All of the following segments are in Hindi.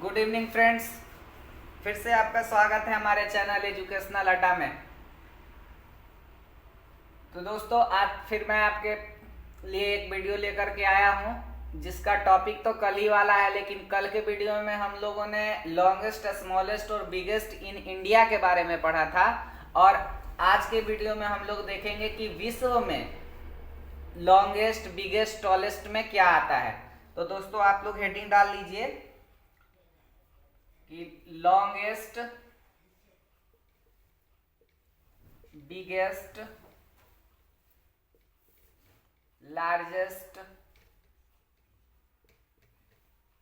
Good evening friends. फिर से आपका स्वागत है हमारे चैनल एजुकेशनल अड्डा में। तो दोस्तों आज फिर मैं आपके लिए एक वीडियो लेकर के आया हूं जिसका टॉपिक तो कल ही वाला है, लेकिन कल के वीडियो में हम लोगों ने लॉन्गेस्ट, स्मॉलेस्ट और बिगेस्ट इन इंडिया के बारे में पढ़ा था, और आज के वीडियो में हम लोग देखेंगे कि विश्व में लॉन्गेस्ट, बिगेस्ट, टॉलेस्ट में क्या आता है। तो दोस्तों आप लोग हेडिंग डाल लीजिए कि longest, biggest, largest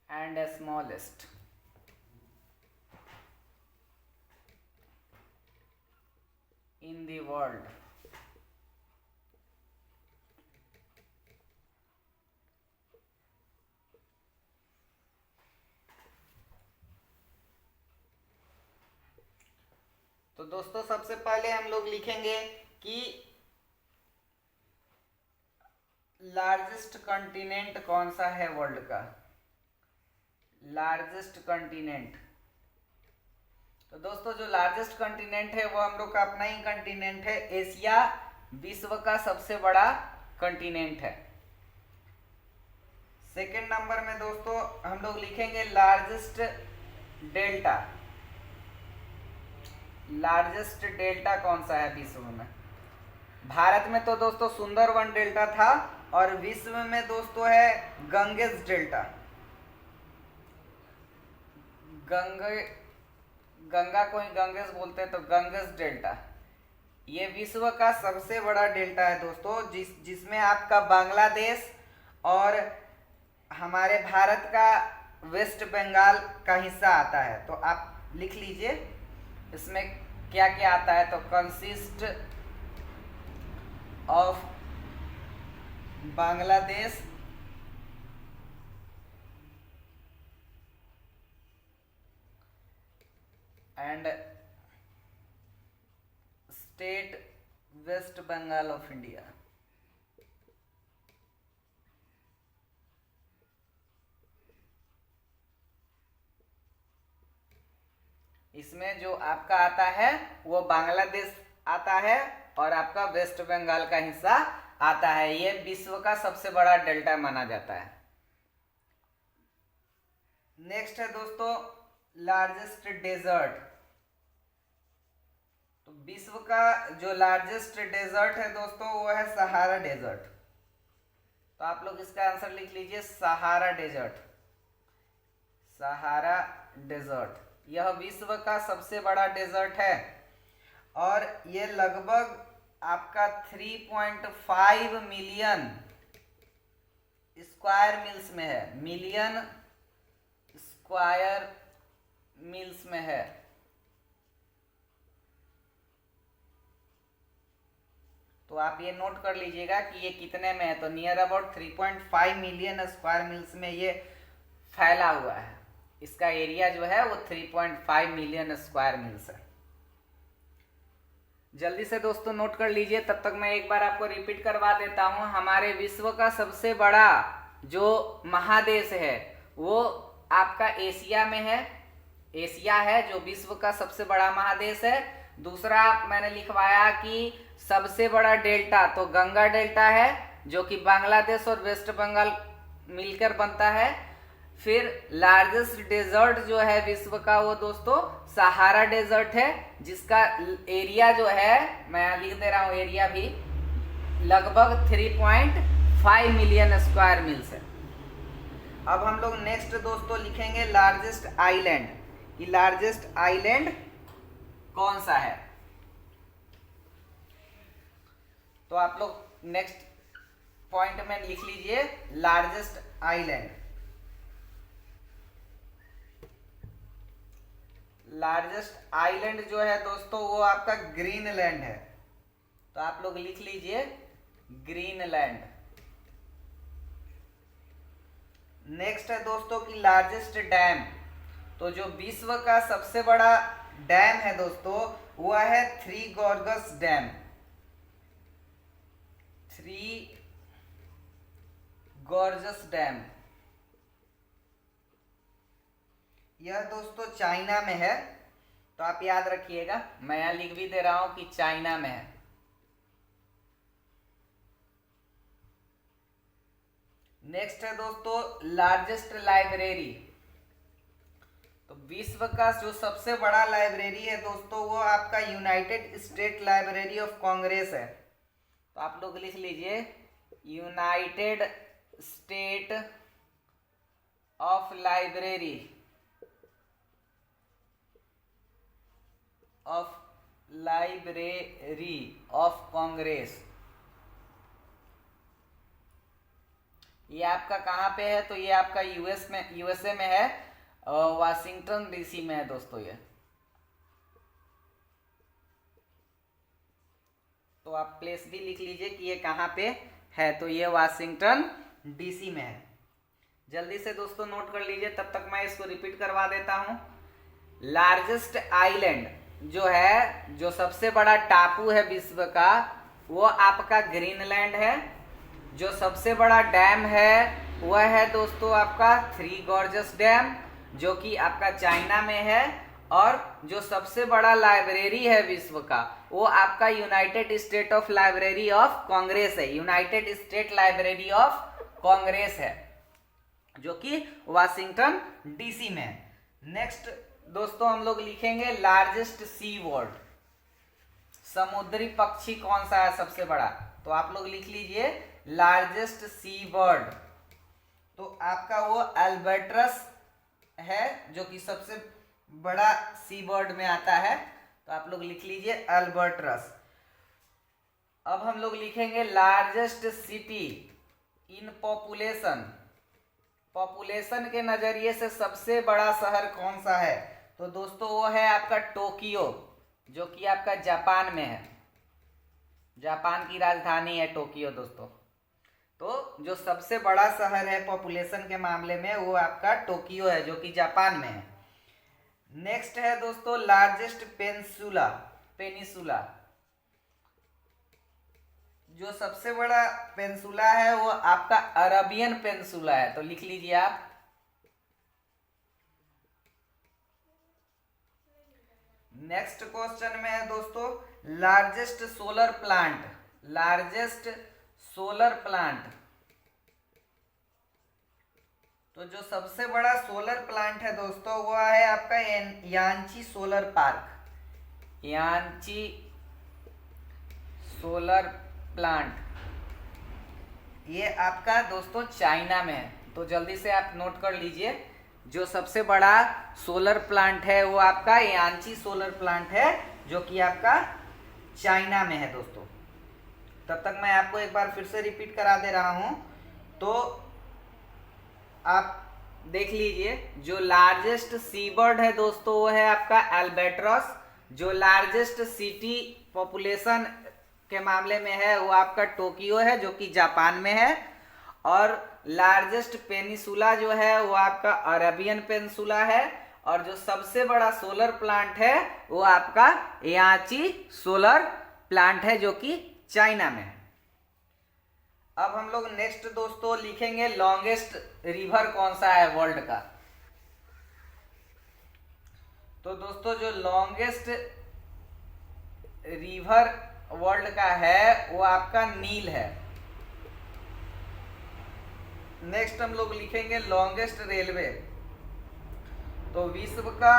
and smallest. In the world. तो दोस्तों सबसे पहले हम लोग लिखेंगे कि लार्जेस्ट कॉन्टिनेंट कौन सा है वर्ल्ड का। लार्जेस्ट कॉन्टिनेंट, तो दोस्तों जो लार्जेस्ट कॉन्टिनेंट है वो हम लोग का अपना ही कॉन्टिनेंट है। एशिया विश्व का सबसे बड़ा कॉन्टिनेंट है। सेकेंड नंबर में दोस्तों हम लोग लिखेंगे लार्जेस्ट डेल्टा। लार्जेस्ट डेल्टा कौन सा है विश्व में। भारत में तो दोस्तों सुंदरवन डेल्टा था, और विश्व में दोस्तों है गंगेस डेल्टा। गंगा को ही गंगेस बोलते हैं, तो गंगेस डेल्टा ये विश्व का सबसे बड़ा डेल्टा है दोस्तों, जिसमें आपका बांग्लादेश और हमारे भारत का वेस्ट बंगाल का हिस्सा आता है। तो आप लिख लीजिए इसमें क्या क्या आता है। तो consist of Bangladesh and state West Bengal of India. इसमें जो आपका आता है वो बांग्लादेश आता है और आपका वेस्ट बंगाल का हिस्सा आता है। ये विश्व का सबसे बड़ा डेल्टा माना जाता है। नेक्स्ट है दोस्तों लार्जेस्ट डेजर्ट। तो विश्व का जो लार्जेस्ट डेजर्ट है दोस्तों वो है सहारा डेजर्ट। तो आप लोग इसका आंसर लिख लीजिए सहारा डेजर्ट। सहारा डेजर्ट यह विश्व का सबसे बड़ा डेजर्ट है, और ये लगभग आपका 3.5 मिलियन स्क्वायर मील्स में है। मिलियन स्क्वायर मील्स में है। तो आप ये नोट कर लीजिएगा कि ये कितने में है। तो near about 3.5 million square meals में ये फैला हुआ है। इसका एरिया जो है वो 3.5 मिलियन स्क्वायर मील्स है। जल्दी से दोस्तों नोट कर लीजिए, तब तक मैं एक बार आपको रिपीट करवा देता हूं। हमारे विश्व का सबसे बड़ा जो महादेश है वो आपका एशिया में है। एशिया है जो विश्व का सबसे बड़ा महादेश है। दूसरा मैंने लिखवाया कि सबसे बड़ा डेल्टा तो गंगा डेल्टा है, जो कि बांग्लादेश और वेस्ट बंगाल मिलकर बनता है। फिर लार्जेस्ट डेजर्ट जो है विश्व का वो दोस्तों सहारा डेजर्ट है, जिसका एरिया जो है मैं लिख दे रहा हूं, एरिया भी लगभग 3.5 मिलियन स्क्वायर मील्स है। अब हम लोग नेक्स्ट दोस्तों लिखेंगे लार्जेस्ट आइलैंड, कि लार्जेस्ट आइलैंड कौन सा है। तो आप लोग नेक्स्ट पॉइंट में लिख लीजिए लार्जेस्ट आइलैंड। लार्जेस्ट आइलैंड जो है दोस्तों वो आपका ग्रीनलैंड है। तो आप लोग लिख लीजिए ग्रीनलैंड। नेक्स्ट है दोस्तों की लार्जेस्ट डैम। तो जो विश्व का सबसे बड़ा डैम है दोस्तों वो है Three Gorges Dam. Three Gorges Dam यह दोस्तों चाइना में है, तो आप याद रखिएगा, मैं यहाँ लिख भी दे रहा हूं कि चाइना में है। नेक्स्ट है दोस्तों लार्जेस्ट लाइब्रेरी। तो विश्व का जो सबसे बड़ा लाइब्रेरी है दोस्तों वो आपका United State Library of Congress है। तो आप लोग लिख लीजिए United State of Library of Congress. ये आपका कहाँ पे है? तो ये आपका यूएसए में है, वाशिंगटन डीसी में है दोस्तों ये। तो आप प्लेस भी लिख लीजिए कि ये कहाँ पे है, तो ये वाशिंगटन डीसी में है। जल्दी से दोस्तों नोट कर लीजिए, तब तक मैं इसको रिपीट करवा देता हूं। लार्जेस्ट आइलैंड जो है, जो सबसे बड़ा टापू है विश्व का, वो आपका ग्रीनलैंड है। जो सबसे बड़ा डैम है वह है दोस्तों आपका थ्री गॉर्जस डैम, जो कि आपका चाइना में है। और जो सबसे बड़ा लाइब्रेरी है विश्व का, वो आपका United State of Library of Congress है, United State Library of Congress है, जो कि वाशिंगटन डीसी में है। नेक्स्ट दोस्तों हम लोग लिखेंगे लार्जेस्ट सी बर्ड। समुद्री पक्षी कौन सा है सबसे बड़ा? तो आप लोग लिख लीजिए लार्जेस्ट सी बर्ड। तो आपका वो अल्बर्ट्रस है, जो कि सबसे बड़ा सी बर्ड में आता है। तो आप लोग लिख लीजिए अल्बर्ट्रस। अब हम लोग लिखेंगे largest city in population. Population के नजरिए से सबसे बड़ा शहर कौन सा है? तो दोस्तों वो है आपका टोक्यो, जो कि आपका जापान में है। जापान की राजधानी है टोक्यो दोस्तों। तो जो सबसे बड़ा शहर है पॉपुलेशन के मामले में, वो आपका टोक्यो है, जो कि जापान में है। नेक्स्ट है दोस्तों लार्जेस्ट पेनिसुला। जो सबसे बड़ा पेनिसुला है वो आपका अरबियन पेनिसुला है। तो लिख लीजिए आप। नेक्स्ट क्वेश्चन में है दोस्तों लार्जेस्ट सोलर प्लांट। तो जो सबसे बड़ा सोलर प्लांट है दोस्तों वो है आपका यांची सोलर पार्क। यांची सोलर प्लांट ये आपका दोस्तों चाइना में है। तो जल्दी से आप नोट कर लीजिए, जो सबसे बड़ा सोलर प्लांट है वो आपका यांची सोलर प्लांट है, जो कि आपका चाइना में है दोस्तों। तब तक मैं आपको एक बार फिर से रिपीट करा दे रहा हूं। तो आप देख लीजिए, जो लार्जेस्ट सी बर्ड है दोस्तों वो है आपका अल्बर्ट्रस। जो लार्जेस्ट सिटी पॉपुलेशन के मामले में है वो आपका टोक्यो है, जो कि जापान में है। और लार्जेस्ट पेनिसुला जो है वो आपका अरेबियन पेनिसुला है। और जो सबसे बड़ा सोलर प्लांट है वो आपका यांची सोलर प्लांट है, जो कि चाइना में है। अब हम लोग नेक्स्ट दोस्तों लिखेंगे लॉन्गेस्ट रिवर कौन सा है वर्ल्ड का। तो दोस्तों जो लॉन्गेस्ट रिवर वर्ल्ड का है वो आपका नील है। नेक्स्ट हम लोग लिखेंगे लॉन्गेस्ट रेलवे। तो विश्व का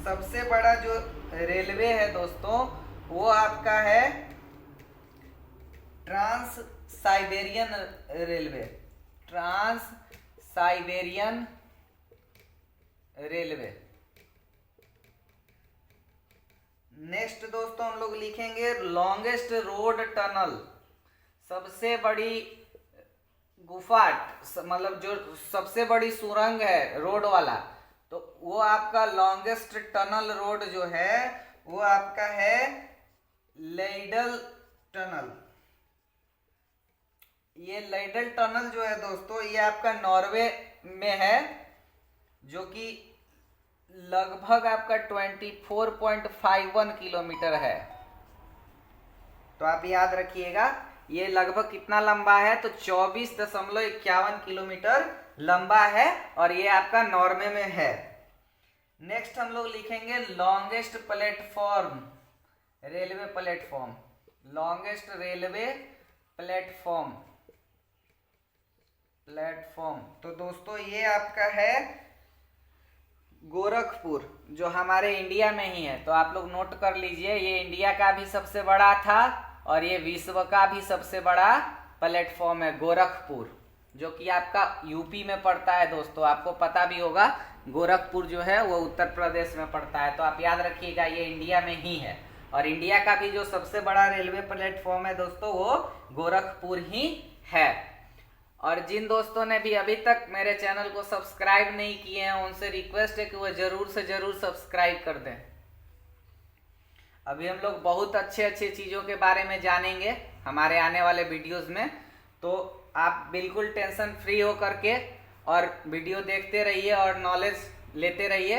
सबसे बड़ा जो रेलवे है दोस्तों वो आपका है ट्रांस साइबेरियन रेलवे। नेक्स्ट दोस्तों हम लोग लिखेंगे लॉन्गेस्ट रोड टनल। सबसे बड़ी गुफा, मतलब जो सबसे बड़ी सुरंग है रोड वाला, तो वो आपका लॉन्गेस्ट टनल रोड जो है वो आपका है लेडल टनल। ये लेडल टनल जो है दोस्तों ये आपका नॉर्वे में है, जो कि लगभग आपका 24.51 किलोमीटर है। तो आप याद रखिएगा ये लगभग कितना लंबा है, तो 24.51 किलोमीटर लंबा है और ये आपका नॉर्वे में है। नेक्स्ट हम लोग लिखेंगे longest platform, railway platform, longest railway platform, platform. तो दोस्तों ये आपका है गोरखपुर, जो हमारे इंडिया में ही है। तो आप लोग नोट कर लीजिए, ये इंडिया का भी सबसे बड़ा था और ये विश्व का भी सबसे बड़ा प्लेटफॉर्म है गोरखपुर, जो कि आपका यूपी में पड़ता है। दोस्तों आपको पता भी होगा गोरखपुर जो है वो उत्तर प्रदेश में पड़ता है। तो आप याद रखिएगा ये इंडिया में ही है, और इंडिया का भी जो सबसे बड़ा रेलवे प्लेटफॉर्म है दोस्तों वो गोरखपुर ही है। और जिन दोस्तों ने भी अभी तक मेरे चैनल को सब्सक्राइब नहीं किए हैं उनसे रिक्वेस्ट है कि वो जरूर से जरूर सब्सक्राइब कर दें। अभी हम लोग बहुत अच्छे अच्छे चीज़ों के बारे में जानेंगे हमारे आने वाले वीडियोस में। तो आप बिल्कुल टेंशन फ्री हो करके और वीडियो देखते रहिए और नॉलेज लेते रहिए।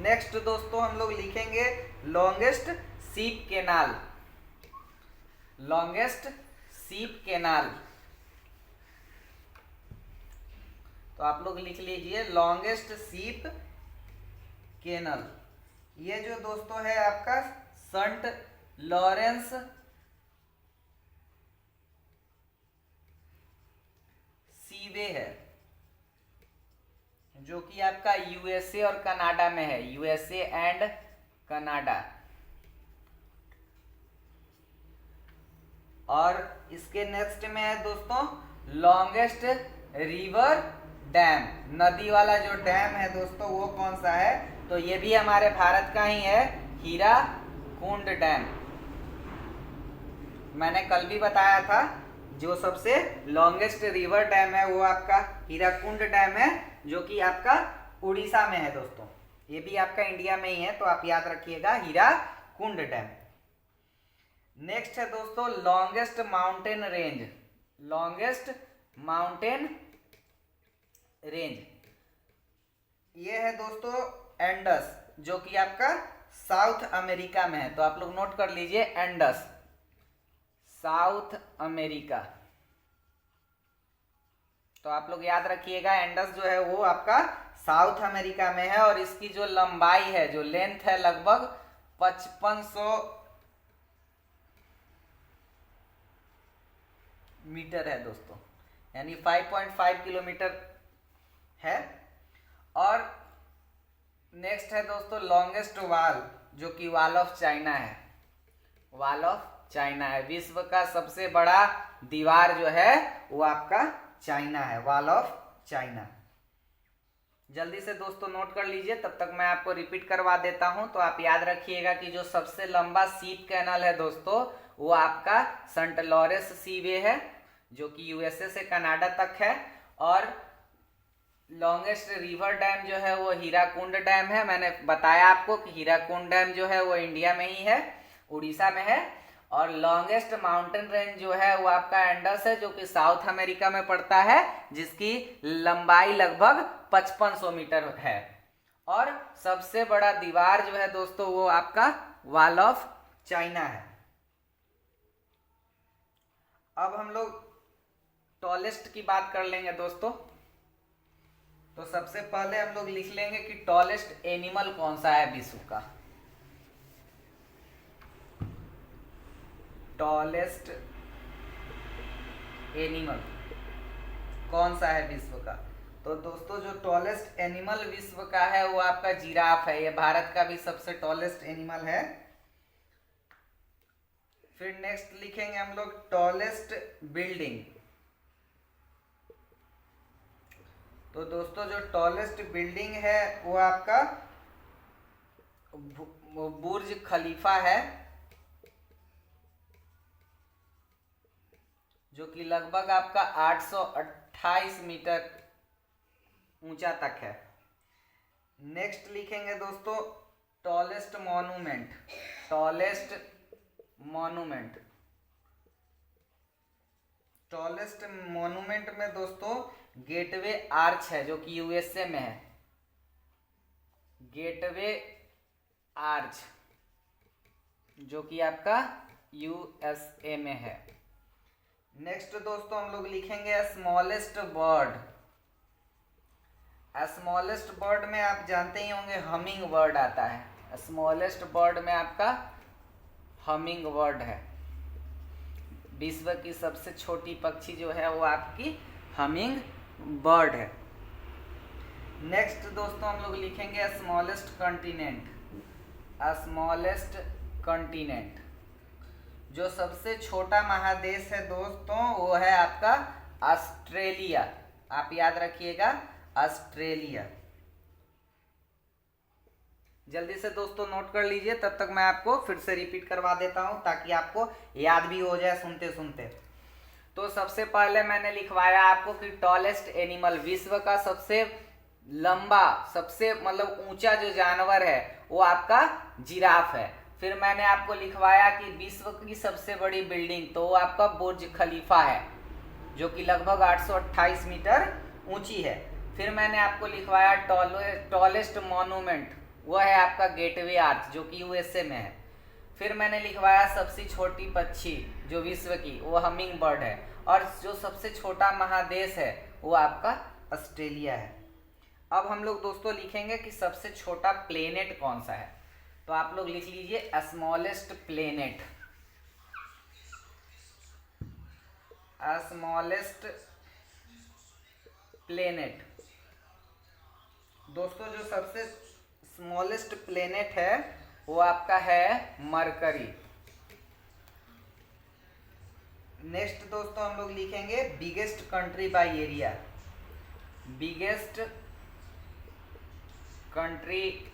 नेक्स्ट दोस्तों हम लोग लिखेंगे लॉन्गेस्ट सीप कैनाल, लॉन्गेस्ट सीप कैनाल। तो आप लोग लिख लीजिए लॉन्गेस्ट सीप कैनल। ये जो दोस्तों है आपका सेंट लॉरेंस सीवे है, जो कि आपका यूएसए और कनाडा में है, यूएसए एंड कनाडा। और इसके नेक्स्ट में है दोस्तों लॉन्गेस्ट रिवर डैम, नदी वाला जो डैम है दोस्तों वो कौन सा है? तो ये भी हमारे भारत का ही है, हीराकुंड डैम। मैंने कल भी बताया था जो सबसे लॉन्गेस्ट रिवर डैम है वो आपका हीराकुंड डैम है, जो कि आपका उड़ीसा में है दोस्तों। ये भी आपका इंडिया में ही है, तो आप याद रखिएगा हीराकुंड डैम। नेक्स्ट है दोस्तों longest mountain range, longest mountain range. ये है दोस्तों एंडस, जो कि आपका साउथ अमेरिका में है। तो आप लोग नोट कर लीजिए एंडस, साउथ अमेरिका। तो आप लोग याद रखिएगा एंडस जो है वो आपका साउथ अमेरिका में है, और इसकी जो लंबाई है, जो लेंथ है, लगभग 5500 मीटर है दोस्तों, यानी 5.5 किलोमीटर है। और नेक्स्ट है दोस्तों लॉन्गेस्ट वॉल, जो कि वॉल ऑफ चाइना है, वॉल ऑफ चाइना है। विश्व का सबसे बड़ा दीवार जो है वो आपका चाइना है, वॉल ऑफ चाइना। जल्दी से दोस्तों नोट कर लीजिए, तब तक मैं आपको रिपीट करवा देता हूं। तो आप याद रखिएगा कि जो सबसे लंबा सीप कैनल है दोस्तों वो आपका सेंट लॉरेंस सीवे है, जो कि यूएसए से कनाडा तक है। और लॉन्गेस्ट रिवर डैम जो है वो हीराकुंड डैम है। मैंने बताया आपको कि हीराकुंड डैम जो है वो इंडिया में ही है, उड़ीसा में है। और लॉन्गेस्ट माउंटेन रेंज जो है वो आपका एंडस है, जो कि साउथ अमेरिका में पड़ता है, जिसकी लंबाई लगभग 5500 मीटर है। और सबसे बड़ा दीवार जो है दोस्तों वो आपका वॉल ऑफ चाइना है। अब हम लोग टॉलेस्ट की बात कर लेंगे दोस्तों। तो सबसे पहले हम लोग लिख लेंगे कि टॉलेस्ट एनिमल कौन सा है विश्व का। टॉलेस्ट एनिमल कौन सा है विश्व का? तो दोस्तों जो टॉलेस्ट एनिमल विश्व का है वो आपका जिराफ है। ये भारत का भी सबसे टॉलेस्ट एनिमल है। फिर नेक्स्ट लिखेंगे हम लोग टॉलेस्ट बिल्डिंग। तो दोस्तों जो टॉलेस्ट बिल्डिंग है वो आपका बुर्ज खलीफा है, जो कि लगभग आपका 828 मीटर ऊंचा तक है। नेक्स्ट लिखेंगे दोस्तों tallest monument, tallest monument. Tallest monument में दोस्तों गेटवे आर्च है, जो कि यूएसए में है, गेटवे आर्च, जो कि आपका यूएसए में है। नेक्स्ट दोस्तों हम लोग लिखेंगे स्मॉलेस्ट बर्ड। स्मॉलेस्ट बर्ड में आप जानते ही होंगे हमिंग बर्ड आता है। स्मॉलेस्ट बर्ड में आपका हमिंग बर्ड है। विश्व की सबसे छोटी पक्षी जो है वो आपकी हमिंग बर्ड है। नेक्स्ट दोस्तों हम लोग लिखेंगे स्मॉलेस्ट कॉन्टिनेंट। स्मॉलेस्ट कॉन्टिनेंट, जो सबसे छोटा महादेश है दोस्तों वो है आपका ऑस्ट्रेलिया। आप याद रखिएगा, ऑस्ट्रेलिया। जल्दी से दोस्तों नोट कर लीजिए, तब तक मैं आपको फिर से रिपीट करवा देता हूं ताकि आपको याद भी हो जाए सुनते सुनते। तो सबसे पहले मैंने लिखवाया आपको कि टॉलेस्ट एनिमल, विश्व का सबसे लंबा, सबसे मतलब ऊंचा जो जानवर है वो आपका जिराफ है। फिर मैंने आपको लिखवाया कि विश्व की सबसे बड़ी बिल्डिंग, तो वो आपका बुर्ज खलीफा है जो कि लगभग 828 मीटर ऊंची है। फिर मैंने आपको लिखवाया टॉलेस्ट मॉन्यूमेंट, वो है आपका गेटवे आर्च जो कि यूएसए में है। फिर मैंने लिखवाया सबसे छोटी पक्षी जो विश्व की, वो हमिंग बर्ड है। और जो सबसे छोटा महादेश है वो आपका ऑस्ट्रेलिया है। अब हम लोग दोस्तों लिखेंगे कि सबसे छोटा प्लेनेट कौन सा है। तो आप लोग लिख लीजिए स्मॉलेस्ट प्लेनेट। स्मॉलेस्ट प्लेनेट दोस्तों, जो सबसे स्मॉलेस्ट प्लेनेट है वो आपका है मरकरी। नेक्स्ट दोस्तों हम लोग लिखेंगे biggest country by area. Biggest country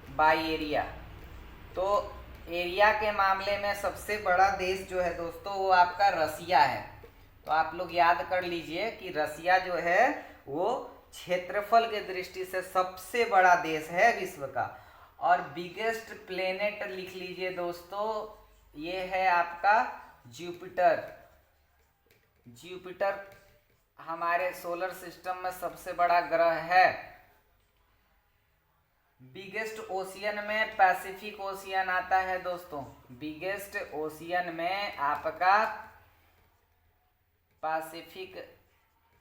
by area, तो एरिया के मामले में सबसे बड़ा देश जो है दोस्तों वो आपका रसिया है। तो आप लोग याद कर लीजिए कि रसिया जो है वो क्षेत्रफल के दृष्टि से सबसे बड़ा देश है विश्व का। और बिगेस्ट प्लेनेट लिख लीजिए दोस्तों, ये है आपका जुपिटर। जुपिटर हमारे सोलर सिस्टम में सबसे बड़ा ग्रह है। बिगेस्ट ओशियन में पैसिफिक ओशियन आता है दोस्तों। बिगेस्ट ओशियन में आपका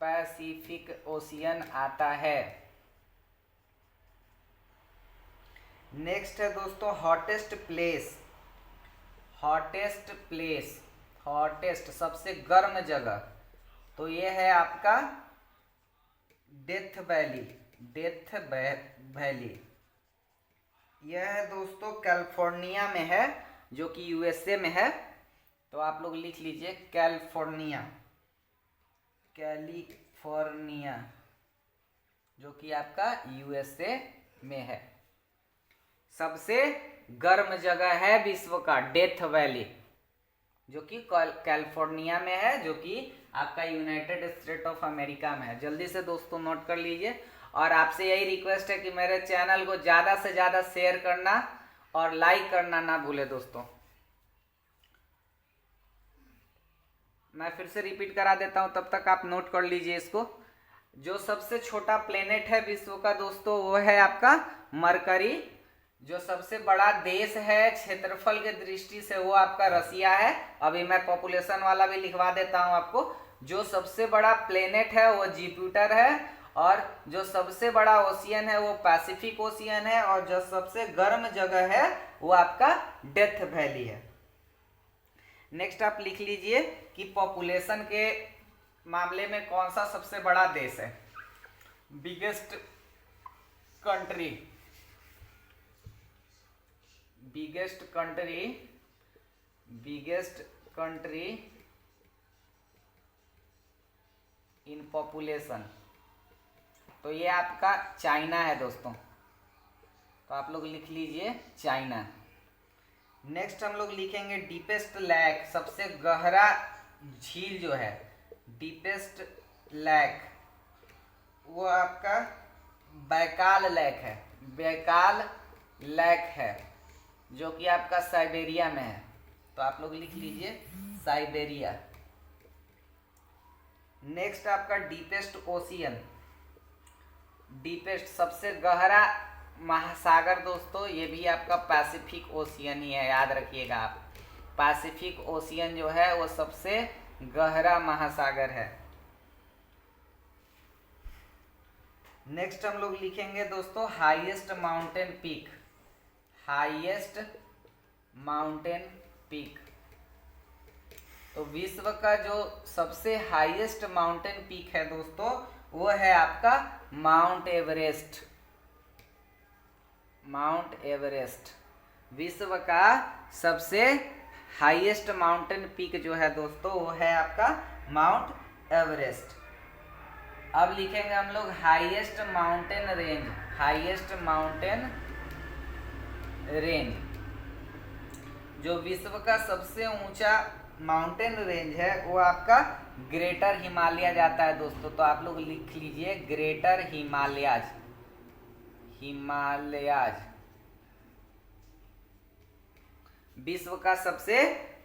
पैसिफिक ओशियन आता है। नेक्स्ट है दोस्तों हॉटेस्ट प्लेस। हॉटेस्ट सबसे गर्म जगह, तो ये है आपका डेथ वैली। यह है दोस्तों कैलिफोर्निया में है जो कि यूएसए में है। तो आप लोग लिख लीजिए कैलिफोर्निया जो कि आपका यूएसए में है। सबसे गर्म जगह है विश्व का डेथ वैली जो कि कैलिफोर्निया में है, जो कि आपका यूनाइटेड स्टेट ऑफ अमेरिका में है। जल्दी से दोस्तों नोट कर लीजिए। और आपसे यही रिक्वेस्ट है कि मेरे चैनल को ज़्यादा से ज़्यादा शेयर करना और लाइक करना ना भूले दोस्तों। मैं फिर से रिपीट करा देता हूं, तब तक आप नोट कर लीजिए इसको। जो सबसे छोटा प्लेनेट है विश्व का दोस्तों वो है आपका मरकरी। जो सबसे बड़ा देश है क्षेत्रफल के दृष्टि से वो आपका रसिया है। अभी मैं पॉपुलेशन वाला भी लिखवा देता हूं आपको। जो सबसे बड़ा प्लेनेट है वो जुपिटर है। और जो सबसे बड़ा ओशियन है वो पैसिफिक ओशियन है। और जो सबसे गर्म जगह है वो आपका डेथ वैली है। नेक्स्ट आप लिख लीजिए कि पॉपुलेशन के मामले में कौन सा सबसे बड़ा देश है। बिगेस्ट कंट्री इन पॉपुलेशन, तो ये आपका चाइना है दोस्तों। तो आप लोग लिख लीजिए चाइना। नेक्स्ट हम लोग लिखेंगे डीपेस्ट लेक, सबसे गहरा झील जो है डीपेस्ट लेक, वो आपका बैकाल लेक है जो कि आपका साइबेरिया में है। तो आप लोग लिख लीजिए साइबेरिया। नेक्स्ट आपका डीपेस्ट ओशियन, डीपेस्ट सबसे गहरा महासागर दोस्तों, ये भी आपका पैसिफिक ओशियन ही है, याद रखिएगा आप। पैसिफिक ओशियन जो है वो सबसे गहरा महासागर है। नेक्स्ट हम लोग लिखेंगे दोस्तों highest mountain peak. Highest mountain peak, तो विश्व का जो सबसे हाईएस्ट माउंटेन पीक है दोस्तों वो है आपका माउंट एवरेस्ट। माउंट एवरेस्ट विश्व का सबसे हाईएस्ट माउंटेन पीक जो है दोस्तों वो है आपका माउंट एवरेस्ट। अब लिखेंगे हम लोग highest mountain range. Highest mountain range, जो विश्व का सबसे ऊंचा माउंटेन रेंज है वो आपका ग्रेटर हिमालय जाता है दोस्तों। तो आप लोग लिख लीजिए ग्रेटर हिमालयाज। हिमालयाज विश्व का सबसे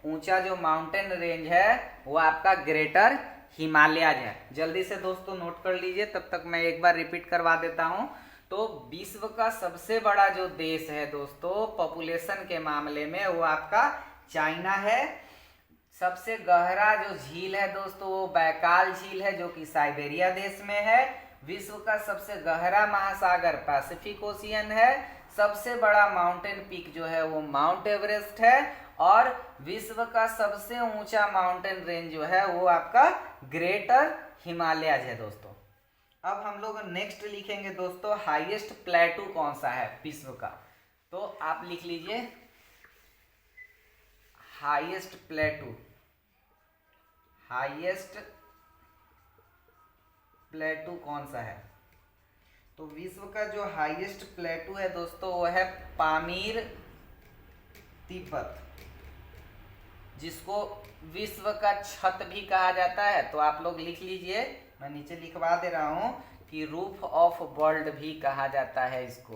ऊंचा जो माउंटेन रेंज है वो आपका ग्रेटर हिमालयाज है। जल्दी से दोस्तों नोट कर लीजिए, तब तक मैं एक बार रिपीट करवा देता हूं। तो विश्व का सबसे बड़ा जो देश है दोस्तों पॉपुलेशन के मामले में वो आपका चाइना है। सबसे गहरा जो झील है दोस्तों वो बैकाल झील है जो कि साइबेरिया देश में है। विश्व का सबसे गहरा महासागर पैसिफिक ओशियन है। सबसे बड़ा माउंटेन पीक जो है वो माउंट एवरेस्ट है। और विश्व का सबसे ऊंचा माउंटेन रेंज जो है वो आपका ग्रेटर हिमालयाज है दोस्तों। अब हम लोग नेक्स्ट लिखेंगे दोस्तों हाईएस्ट प्लेटू कौन सा है विश्व का। तो आप लिख लीजिए हाईएस्ट प्लेटू। हाईएस्ट प्लेटू कौन सा है? तो विश्व का जो हाईएस्ट प्लेटू है दोस्तों वो है पामीर तिब्बत, जिसको विश्व का छत भी कहा जाता है। तो आप लोग लिख लीजिए, मैं नीचे लिखवा दे रहा हूं कि रूफ ऑफ वर्ल्ड भी कहा जाता है इसको।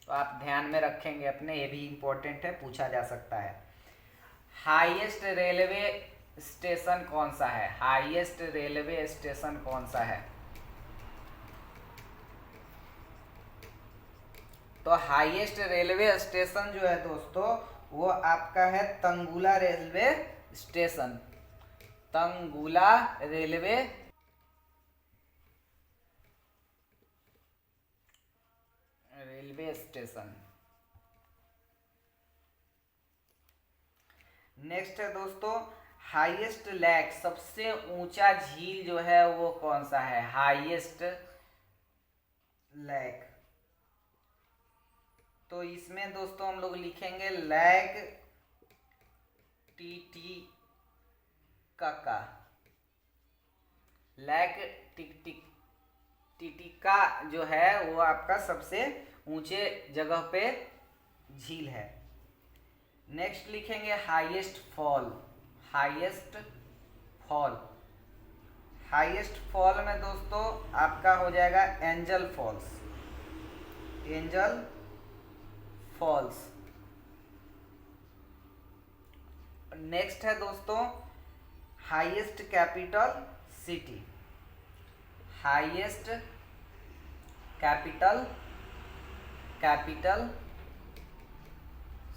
तो आप ध्यान में रखेंगे अपने, ये भी इंपॉर्टेंट है, पूछा जा सकता है। हाईएस्ट रेलवे स्टेशन कौन सा है? हाईएस्ट रेलवे स्टेशन कौन सा है? तो हाईएस्ट रेलवे स्टेशन जो है दोस्तों वो आपका है Tanggula railway station. Tanggula railway station. Next है दोस्तों हाईएस्ट लेक, सबसे ऊंचा झील जो है वो कौन सा है? हाईएस्ट लेक, तो इसमें दोस्तों हम लोग लिखेंगे लेक टिटिकाका। लेक टिटिका जो है वो आपका सबसे ऊंचे जगह पे झील है। नेक्स्ट लिखेंगे highest fall. Highest fall, highest fall में दोस्तों आपका हो जाएगा Angel Falls. Angel Falls. Next है दोस्तों highest capital city. Highest capital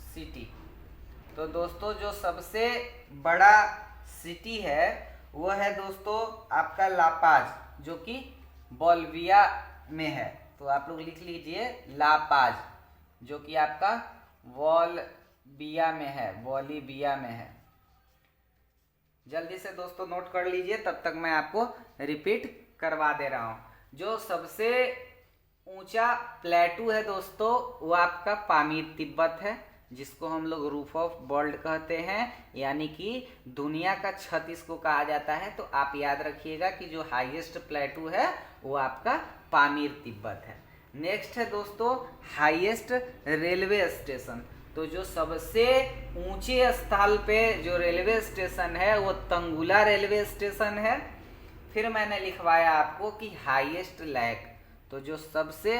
city, तो दोस्तों जो सबसे बड़ा सिटी है वो है दोस्तों आपका लापाज, जो कि बोलिविया में है। तो आप लोग लिख लीजिए लापाज, जो कि आपका बोलिविया में है। बोलिविया में है। जल्दी से दोस्तों नोट कर लीजिए, तब तक मैं आपको रिपीट करवा दे रहा हूं। जो सबसे ऊंचा प्लेटू है दोस्तों वो आपका पामीर तिब्बत है, जिसको हम लोग रूफ ऑफ वर्ल्ड कहते हैं, यानी कि दुनिया का छत इसको कहा जाता है। तो आप याद रखिएगा कि जो हाईएस्ट प्लेटू है वो आपका पामीर तिब्बत है। नेक्स्ट है दोस्तों हाईएस्ट रेलवे स्टेशन। तो जो सबसे ऊंचे स्थल पे जो रेलवे स्टेशन है वो तंगुला रेलवे स्टेशन है। फिर मैंने लिखवाया आपको कि हाईएस्ट लेक, तो जो सबसे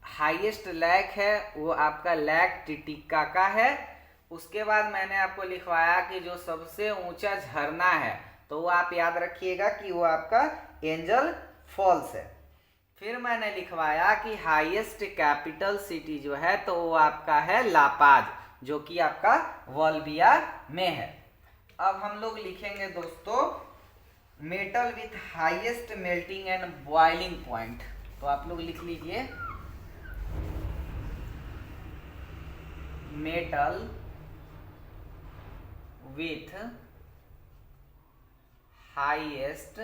हाईएस्ट लेक है वो आपका लेक टिटिकाका है। उसके बाद मैंने आपको लिखवाया कि जो सबसे ऊंचा झरना है तो वो आप याद रखिएगा कि वो आपका एंजल फॉल्स है। फिर मैंने लिखवाया कि हाईएस्ट कैपिटल सिटी जो है तो वो आपका है लापाज, जो कि आपका वॉल्विया में है। अब हम लोग लिखेंगे दोस्तों metal with highest melting and boiling point. तो आप लोग लिख लीजिए metal with highest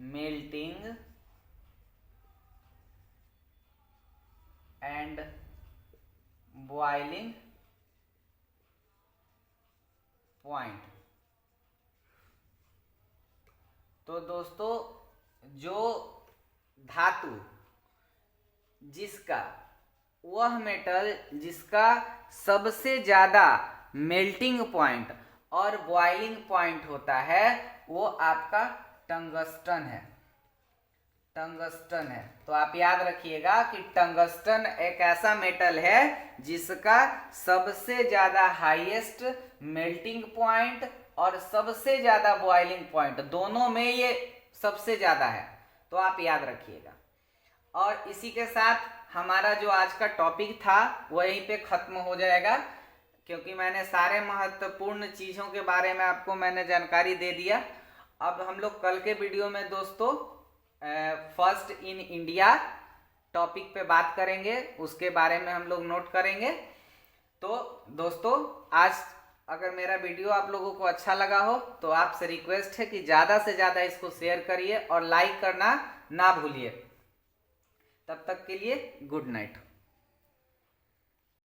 melting and boiling point. तो दोस्तों जो धातु जिसका वह मेटल जिसका सबसे ज्यादा मेल्टिंग पॉइंट और बॉइलिंग पॉइंट होता है वो आपका टंगस्टन है। टंगस्टन है। तो आप याद रखिएगा कि टंगस्टन एक ऐसा मेटल है जिसका सबसे ज्यादा हाईएस्ट मेल्टिंग पॉइंट और सबसे ज्यादा बॉइलिंग पॉइंट, दोनों में ये सबसे ज्यादा है। तो आप याद रखिएगा। और इसी के साथ हमारा जो आज का टॉपिक था वो यहीं पे खत्म हो जाएगा, क्योंकि मैंने सारे महत्वपूर्ण चीजों के बारे में आपको मैंने जानकारी दे दिया। अब हम लोग कल के वीडियो में दोस्तों फर्स्ट इन इंडिया टॉपिक पे बात करेंगे, उसके बारे में हम लोग नोट करेंगे। तो दोस्तों आज अगर मेरा वीडियो आप लोगों को अच्छा लगा हो तो आपसे रिक्वेस्ट है कि ज़्यादा से ज़्यादा इसको शेयर करिए और लाइक करना ना भूलिए। तब तक के लिए गुड नाइट।